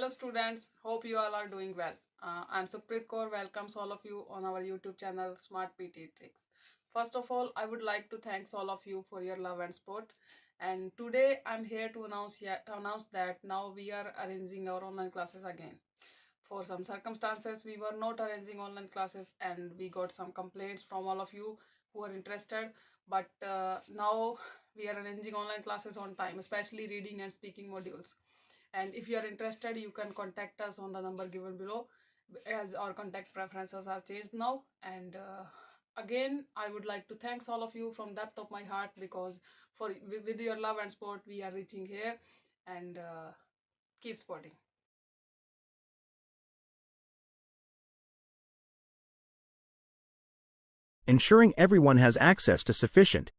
Hello students, hope you all are doing well. I'm Supreet Kaur, welcomes all of you on our YouTube channel Smart PTE Tricks. First of all, I would like to thank all of you for your love and support. And today I'm here to announce that now we are arranging our online classes again. For some circumstances, we were not arranging online classes and we got some complaints from all of you who are interested. But now we are arranging online classes on time, especially reading and speaking modules. And if you are interested, you can contact us on the number given below, as our contact preferences are changed now. And again, I would like to thank all of you from depth of my heart, because with your love and support we are reaching here. And keep supporting. Ensuring everyone has access to sufficient.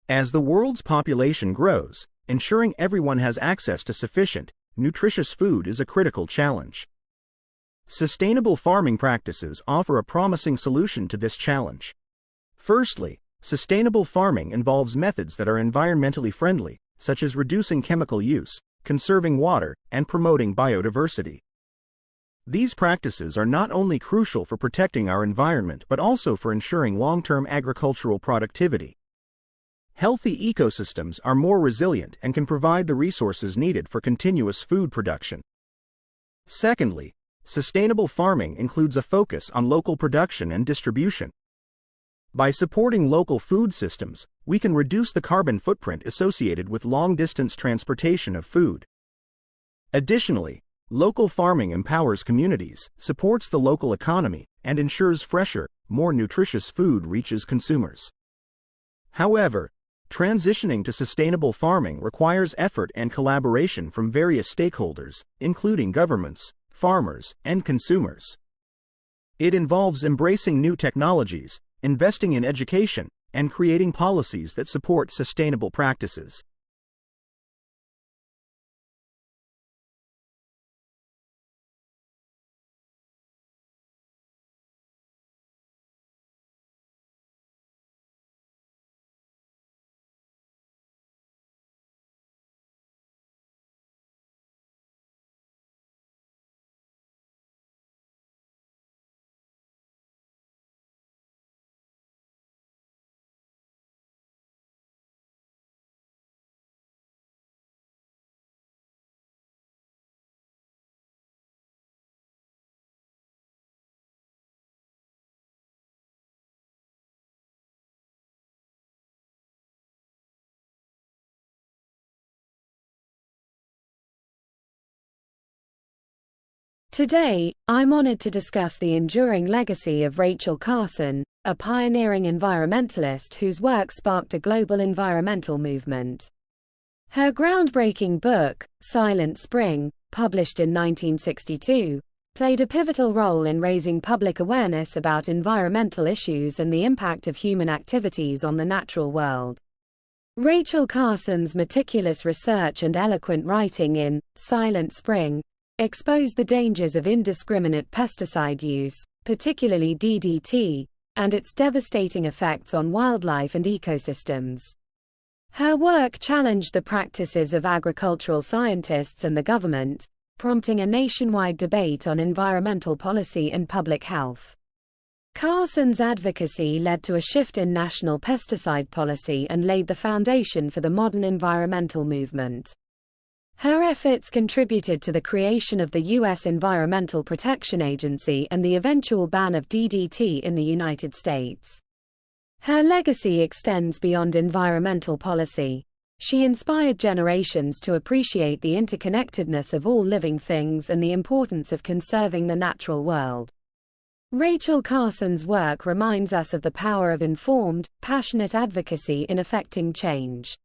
As the world's population grows, ensuring everyone has access to sufficient, nutritious food is a critical challenge. Sustainable farming practices offer a promising solution to this challenge. Firstly, sustainable farming involves methods that are environmentally friendly, such as reducing chemical use, conserving water, and promoting biodiversity. These practices are not only crucial for protecting our environment but also for ensuring long-term agricultural productivity. Healthy ecosystems are more resilient and can provide the resources needed for continuous food production. Secondly, sustainable farming includes a focus on local production and distribution. By supporting local food systems, we can reduce the carbon footprint associated with long-distance transportation of food. Additionally, local farming empowers communities, supports the local economy, and ensures fresher, more nutritious food reaches consumers. However, transitioning to sustainable farming requires effort and collaboration from various stakeholders, including governments, farmers, and consumers. It involves embracing new technologies, investing in education, and creating policies that support sustainable practices. Today, I'm honored to discuss the enduring legacy of Rachel Carson, a pioneering environmentalist whose work sparked a global environmental movement. Her groundbreaking book, Silent Spring, published in 1962, played a pivotal role in raising public awareness about environmental issues and the impact of human activities on the natural world. Rachel Carson's meticulous research and eloquent writing in Silent Spring exposed the dangers of indiscriminate pesticide use, particularly DDT, and its devastating effects on wildlife and ecosystems. Her work challenged the practices of agricultural scientists and the government, prompting a nationwide debate on environmental policy and public health. Carson's advocacy led to a shift in national pesticide policy and laid the foundation for the modern environmental movement. Her efforts contributed to the creation of the U.S. Environmental Protection Agency and the eventual ban of DDT in the United States. Her legacy extends beyond environmental policy. She inspired generations to appreciate the interconnectedness of all living things and the importance of conserving the natural world. Rachel Carson's work reminds us of the power of informed, passionate advocacy in effecting change.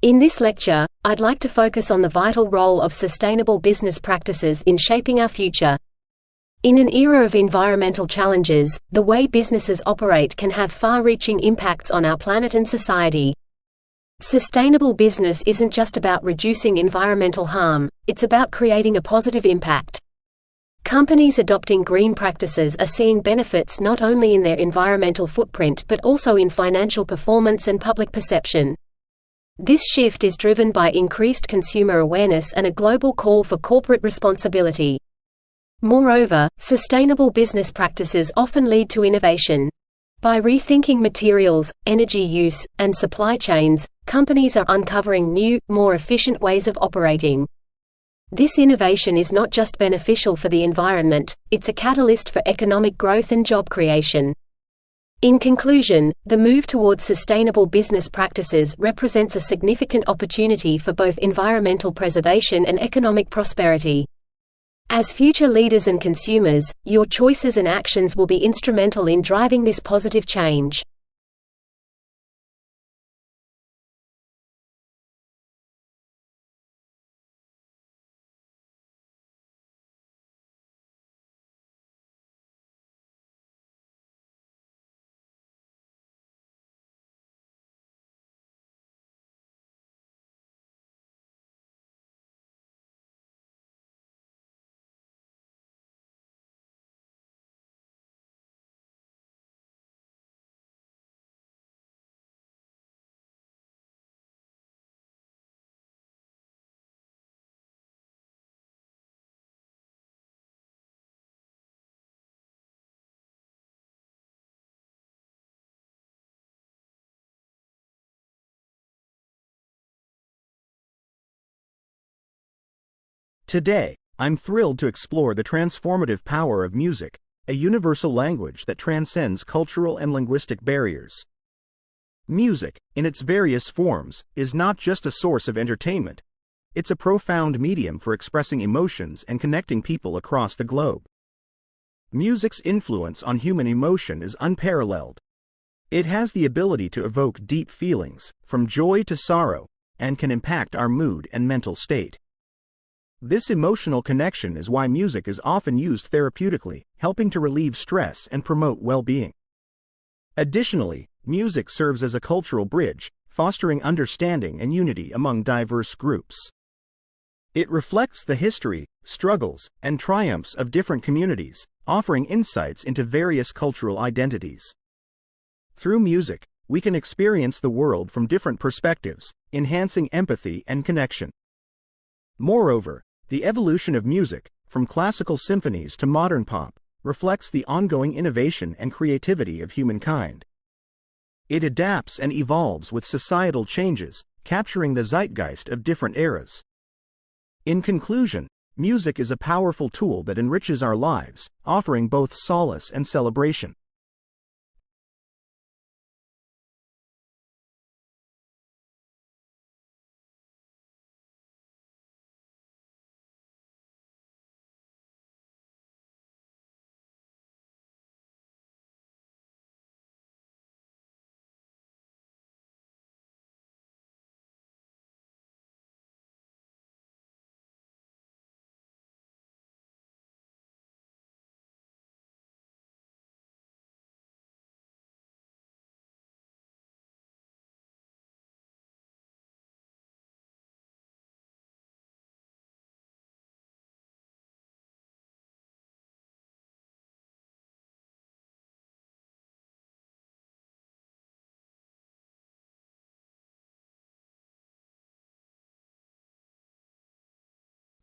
In this lecture, I'd like to focus on the vital role of sustainable business practices in shaping our future. In an era of environmental challenges, the way businesses operate can have far-reaching impacts on our planet and society. Sustainable business isn't just about reducing environmental harm, it's about creating a positive impact. Companies adopting green practices are seeing benefits not only in their environmental footprint but also in financial performance and public perception. This shift is driven by increased consumer awareness and a global call for corporate responsibility. Moreover, sustainable business practices often lead to innovation. By rethinking materials, energy use, and supply chains, companies are uncovering new, more efficient ways of operating. This innovation is not just beneficial for the environment, it's a catalyst for economic growth and job creation. In conclusion, the move towards sustainable business practices represents a significant opportunity for both environmental preservation and economic prosperity. As future leaders and consumers, your choices and actions will be instrumental in driving this positive change. Today, I'm thrilled to explore the transformative power of music, a universal language that transcends cultural and linguistic barriers. Music, in its various forms, is not just a source of entertainment. It's a profound medium for expressing emotions and connecting people across the globe. Music's influence on human emotion is unparalleled. It has the ability to evoke deep feelings, from joy to sorrow, and can impact our mood and mental state. This emotional connection is why music is often used therapeutically, helping to relieve stress and promote well-being. Additionally, music serves as a cultural bridge, fostering understanding and unity among diverse groups. It reflects the history, struggles, and triumphs of different communities, offering insights into various cultural identities. Through music, we can experience the world from different perspectives, enhancing empathy and connection. Moreover, the evolution of music, from classical symphonies to modern pop, reflects the ongoing innovation and creativity of humankind. It adapts and evolves with societal changes, capturing the zeitgeist of different eras. In conclusion, music is a powerful tool that enriches our lives, offering both solace and celebration.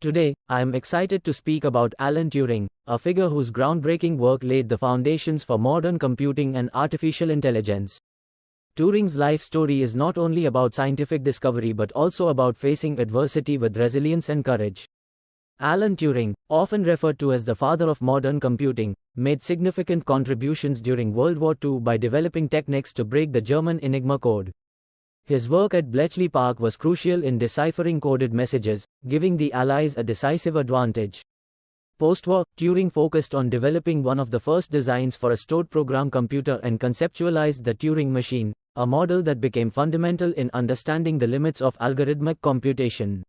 Today, I am excited to speak about Alan Turing, a figure whose groundbreaking work laid the foundations for modern computing and artificial intelligence. Turing's life story is not only about scientific discovery but also about facing adversity with resilience and courage. Alan Turing, often referred to as the father of modern computing, made significant contributions during World War II by developing techniques to break the German Enigma code. His work at Bletchley Park was crucial in deciphering coded messages, giving the Allies a decisive advantage. Post-war, Turing focused on developing one of the first designs for a stored program computer and conceptualized the Turing machine, a model that became fundamental in understanding the limits of algorithmic computation.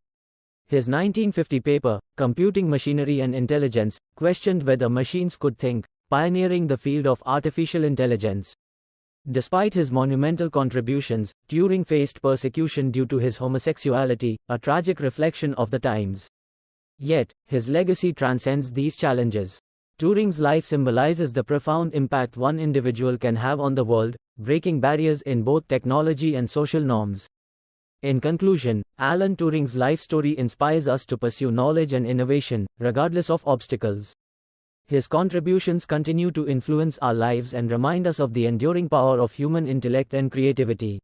His 1950 paper, Computing Machinery and Intelligence, questioned whether machines could think, pioneering the field of artificial intelligence. Despite his monumental contributions, Turing faced persecution due to his homosexuality, a tragic reflection of the times. Yet, his legacy transcends these challenges. Turing's life symbolizes the profound impact one individual can have on the world, breaking barriers in both technology and social norms. In conclusion, Alan Turing's life story inspires us to pursue knowledge and innovation, regardless of obstacles. His contributions continue to influence our lives and remind us of the enduring power of human intellect and creativity.